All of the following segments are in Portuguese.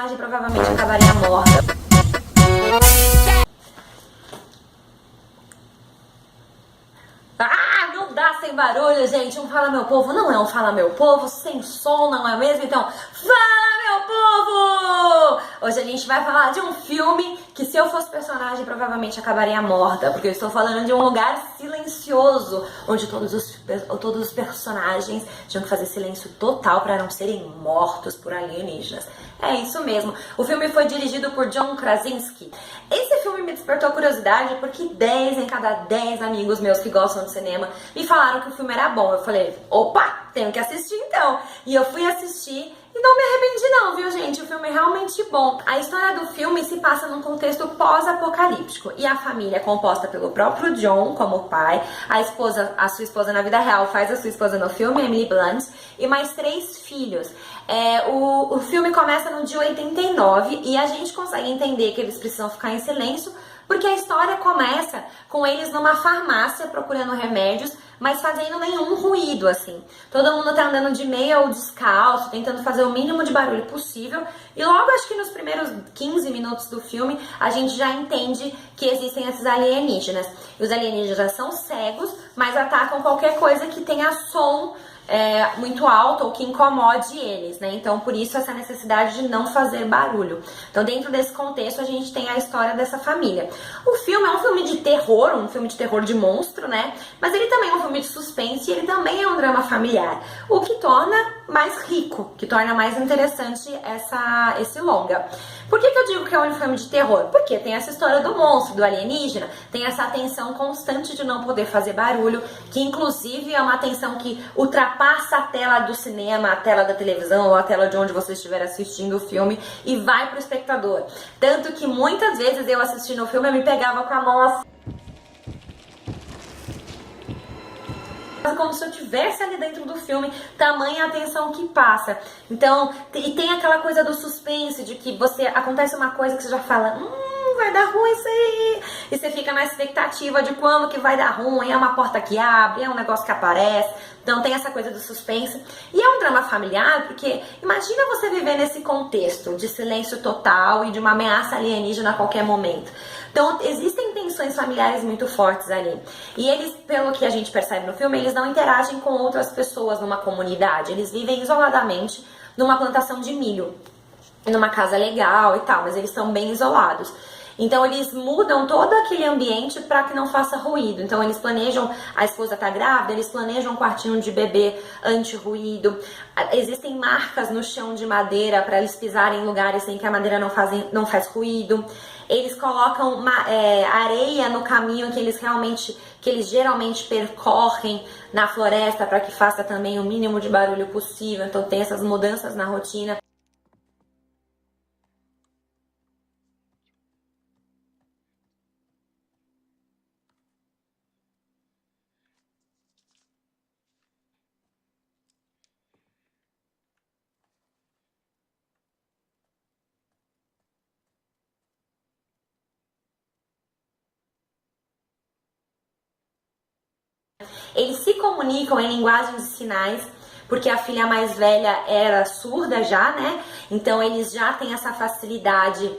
personagem provavelmente acabaria morta. Ah, não dá sem barulho, gente. Um Fala Meu Povo não é um Fala Meu Povo sem som, não é mesmo? Então, Fala Meu Povo! Hoje a gente vai falar de um filme que, se eu fosse personagem, provavelmente acabaria morta, porque eu estou falando de um lugar silencioso, onde todos os personagens tinham que fazer silêncio total para não serem mortos por alienígenas. É isso mesmo. O filme foi dirigido por John Krasinski. Esse filme me despertou curiosidade porque 10 em cada 10 amigos meus que gostam de cinema me falaram que o filme era bom. Eu falei, opa, tenho que assistir então. E eu fui assistir e não me arrependi não, viu, gente? O filme é realmente bom. A história do filme se passa num contexto pós-apocalíptico. E a família é composta pelo próprio John como pai, a sua esposa na vida real faz a sua esposa no filme, Emily Blunt, e mais 3 filhos. O filme começa no dia 89 e a gente consegue entender que eles precisam ficar em silêncio porque a história começa com eles numa farmácia procurando remédios, mas fazendo nenhum ruído, assim. Todo mundo tá andando de meia ou descalço, tentando fazer o mínimo de barulho possível. E logo, acho que nos primeiros 15 minutos do filme, a gente já entende que existem esses alienígenas. E os alienígenas são cegos, mas atacam qualquer coisa que tenha som muito alto ou que incomode eles, né? Então, por isso, essa necessidade de não fazer barulho. Então, dentro desse contexto, a gente tem a história dessa família. O filme é um filme de terror, um filme de terror de monstro, né? Mas ele também é um filme de suspense e ele também é um drama familiar, o que torna mais rico, que torna mais interessante esse longa. Por que eu digo que é um filme de terror? Porque tem essa história do monstro, do alienígena, tem essa atenção constante de não poder fazer barulho, que inclusive é uma atenção que ultrapassa a tela do cinema, a tela da televisão ou a tela de onde você estiver assistindo o filme e vai pro espectador. Tanto que muitas vezes eu assistindo o filme eu me pegava com a mão assim, como se eu estivesse ali dentro do filme, tamanha atenção que passa. Então, e tem aquela coisa do suspense, de que acontece uma coisa que você já fala, vai dar ruim isso aí, e você fica na expectativa de quando que vai dar ruim, é uma porta que abre, é um negócio que aparece. Então tem essa coisa do suspense. E é um drama familiar, porque imagina você viver nesse contexto de silêncio total e de uma ameaça alienígena a qualquer momento. Então existem tensões familiares muito fortes ali. E eles, pelo que a gente percebe no filme, eles não interagem com outras pessoas numa comunidade. Eles vivem isoladamente numa plantação de milho, numa casa legal e tal, mas eles estão bem isolados. Então eles mudam todo aquele ambiente para que não faça ruído. Então eles planejam, a esposa tá grávida, eles planejam um quartinho de bebê anti-ruído. Existem marcas no chão de madeira para eles pisarem em lugares em que a madeira não faz ruído. Eles colocam areia no caminho que eles geralmente percorrem na floresta para que faça também o mínimo de barulho possível. Então tem essas mudanças na rotina. Eles se comunicam em linguagem de sinais, porque a filha mais velha era surda já, né? Então eles já têm essa facilidade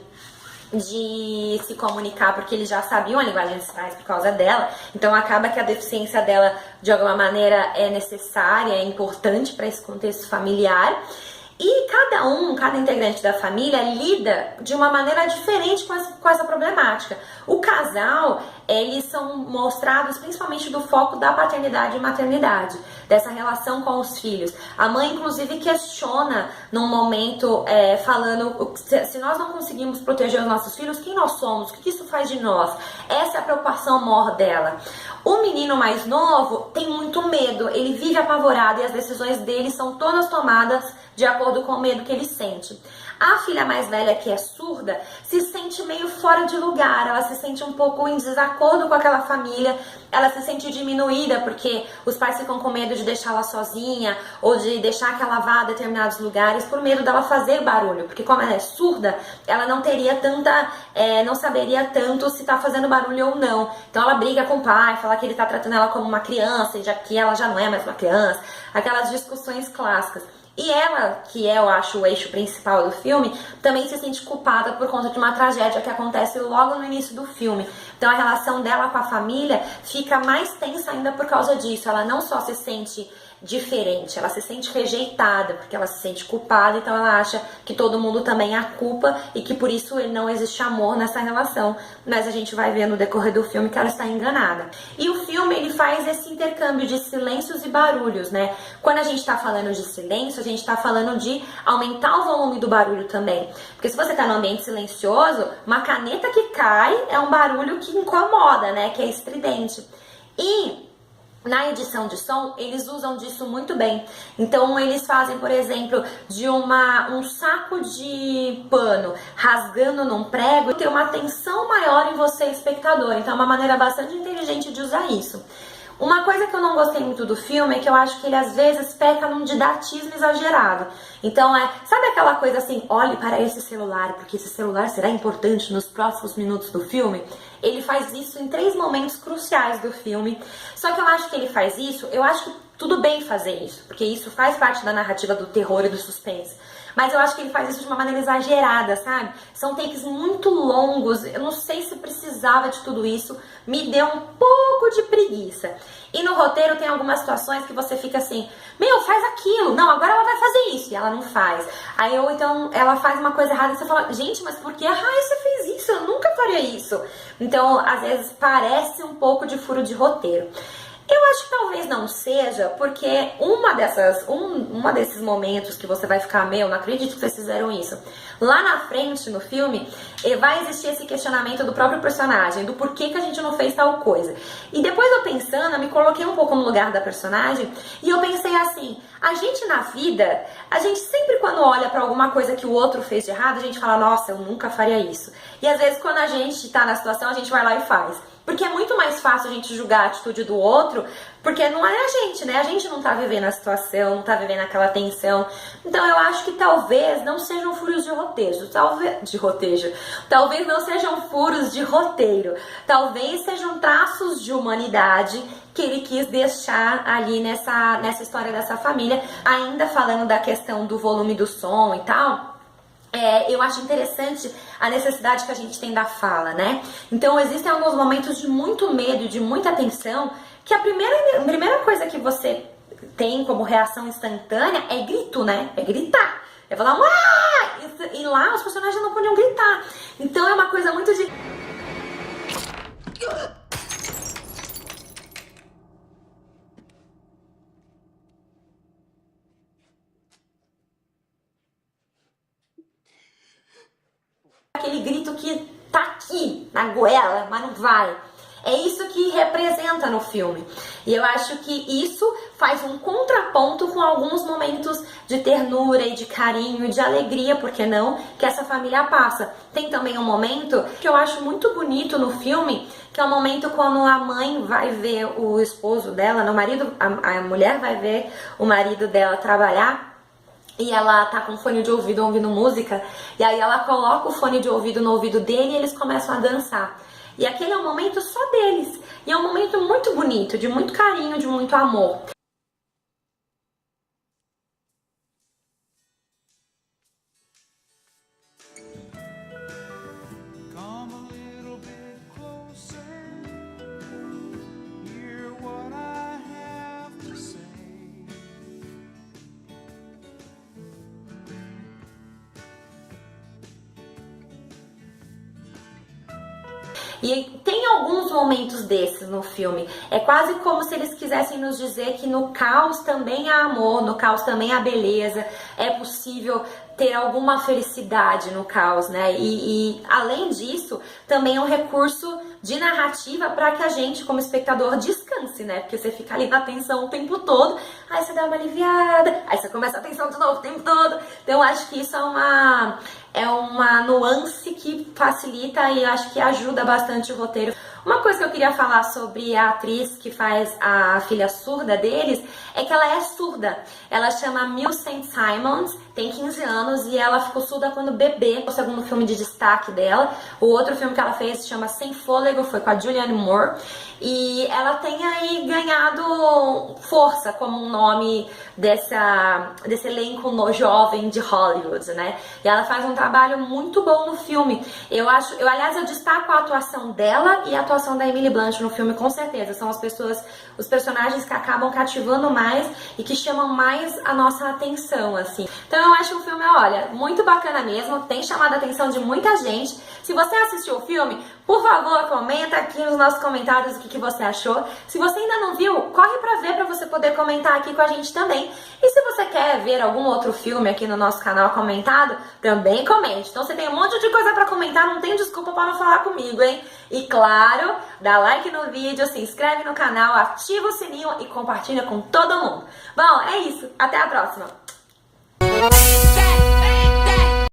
de se comunicar, porque eles já sabiam a linguagem de sinais por causa dela. Então acaba que a deficiência dela, de alguma maneira, é necessária, é importante para esse contexto familiar. E cada integrante da família lida de uma maneira diferente com essa problemática. O casal, eles são mostrados principalmente do foco da paternidade e maternidade, dessa relação com os filhos. A mãe, inclusive, questiona num momento, falando, se nós não conseguimos proteger os nossos filhos, quem nós somos? O que isso faz de nós? Essa é a preocupação maior dela. O menino mais novo tem muito medo, ele vive apavorado e as decisões dele são todas tomadas de acordo com o medo que ele sente. A filha mais velha, que é surda, se sente meio fora de lugar, ela se sente um pouco em desacordo com aquela família, ela se sente diminuída porque os pais ficam com medo de deixá-la sozinha ou de deixar que ela vá a determinados lugares por medo dela fazer barulho, porque como ela é surda, ela não teria não saberia tanto se tá fazendo barulho ou não. Então ela briga com o pai, fala que ele tá tratando ela como uma criança, já que ela já não é mais uma criança, aquelas discussões clássicas. E ela, que é, eu acho, o eixo principal do filme, também se sente culpada por conta de uma tragédia que acontece logo no início do filme. Então a relação dela com a família fica mais tensa ainda por causa disso. Ela não só se sente diferente, ela se sente rejeitada, porque ela se sente culpada, então ela acha que todo mundo também a culpa e que por isso não existe amor nessa relação. Mas a gente vai ver no decorrer do filme que ela está enganada. E o filme, ele faz esse intercâmbio de silêncios e barulhos, né? Quando a gente tá falando de silêncio, a gente tá falando de aumentar o volume do barulho também. Porque se você tá num ambiente silencioso, uma caneta que cai é um barulho que incomoda, né? Que é estridente. E na edição de som, eles usam disso muito bem. Então, eles fazem, por exemplo, de um saco de pano rasgando num prego e ter uma tensão maior em você, espectador. Então, é uma maneira bastante inteligente de usar isso. Uma coisa que eu não gostei muito do filme é que eu acho que ele às vezes peca num didatismo exagerado. Então sabe aquela coisa assim, olhe para esse celular, porque esse celular será importante nos próximos minutos do filme? Ele faz isso em 3 momentos cruciais do filme. Só que eu acho que ele faz isso, eu acho que tudo bem fazer isso, porque isso faz parte da narrativa do terror e do suspense. Mas eu acho que ele faz isso de uma maneira exagerada, sabe? São takes muito longos, eu não sei se precisava de tudo isso, me deu um pouco de preguiça. E no roteiro tem algumas situações que você fica assim, meu, faz aquilo, não, agora ela vai fazer isso, e ela não faz. Aí ou então ela faz uma coisa errada e você fala, gente, mas por que a Raíssa fez isso? Eu nunca faria isso. Então, às vezes parece um pouco de furo de roteiro. Eu acho que talvez não seja, porque uma desses momentos que você vai ficar, meu, não acredito que vocês fizeram isso. Lá na frente, no filme, vai existir esse questionamento do próprio personagem, do porquê que a gente não fez tal coisa. E depois eu pensando, eu me coloquei um pouco no lugar da personagem, e eu pensei assim, a gente na vida, a gente sempre quando olha pra alguma coisa que o outro fez de errado, a gente fala, nossa, eu nunca faria isso. E às vezes quando a gente tá na situação, a gente vai lá e faz. Porque é muito mais fácil a gente julgar a atitude do outro, porque não é a gente, né? A gente não tá vivendo a situação, não tá vivendo aquela tensão. Então eu acho que talvez não sejam furos de roteiro, talvez não sejam furos de roteiro, talvez sejam traços de humanidade que ele quis deixar ali nessa história dessa família. Ainda falando da questão do volume do som e tal, eu acho interessante a necessidade que a gente tem da fala, né? Então existem alguns momentos de muito medo, de muita tensão, que a primeira coisa que você tem como reação instantânea é grito, né? É gritar. É falar, uá! E lá os personagens não podiam gritar. Então é uma coisa muito de... aquele grito que tá aqui na goela, mas não vai. É isso que representa no filme. E eu acho que isso faz um contraponto com alguns momentos de ternura e de carinho e de alegria, por que não, que essa família passa. Tem também um momento que eu acho muito bonito no filme, que é o momento quando a mãe vai ver o esposo dela, a mulher vai ver o marido dela trabalhar. E ela tá com fone de ouvido ouvindo música, e aí ela coloca o fone de ouvido no ouvido dele e eles começam a dançar. E aquele é um momento só deles. E é um momento muito bonito, de muito carinho, de muito amor. E tem alguns momentos desses no filme. É quase como se eles quisessem nos dizer que no caos também há amor, no caos também há beleza. É possível ter alguma felicidade no caos, né? E além disso, também é um recurso de narrativa para que a gente, como espectador, descanse, né? Porque você fica ali na tensão o tempo todo, aí você dá uma aliviada, aí você começa a tensão de novo o tempo todo. Então eu acho que isso é uma nuance que facilita e acho que ajuda bastante o roteiro. Uma coisa que eu queria falar sobre a atriz que faz a filha surda deles é que ela é surda. Ela chama Millicent Simmonds, tem 15 anos e ela ficou surda quando bebê, o segundo filme de destaque dela. O outro filme que ela fez se chama Sem Fôlego, foi com a Julianne Moore. E ela tem aí ganhado força como um nome desse elenco jovem de Hollywood, né? E ela faz um trabalho muito bom no filme. Aliás, eu destaco a atuação dela e a atuação da Emily Blunt no filme, com certeza. São os personagens que acabam cativando mais e que chamam mais a nossa atenção, assim. Então eu acho o filme, olha, muito bacana mesmo, tem chamado a atenção de muita gente. Se você assistiu o filme, por favor, comenta aqui nos nossos comentários o que você achou. Se você ainda não viu, corre pra ver, pra você poder comentar aqui com a gente também. E se você quer ver algum outro filme aqui no nosso canal comentado, também comente. Então você tem um monte de coisa pra comentar, não tem desculpa pra não falar comigo, hein? E claro, dá like no vídeo, se inscreve no canal, ativa o sininho e compartilha com todo mundo. Bom, é isso. Até a próxima.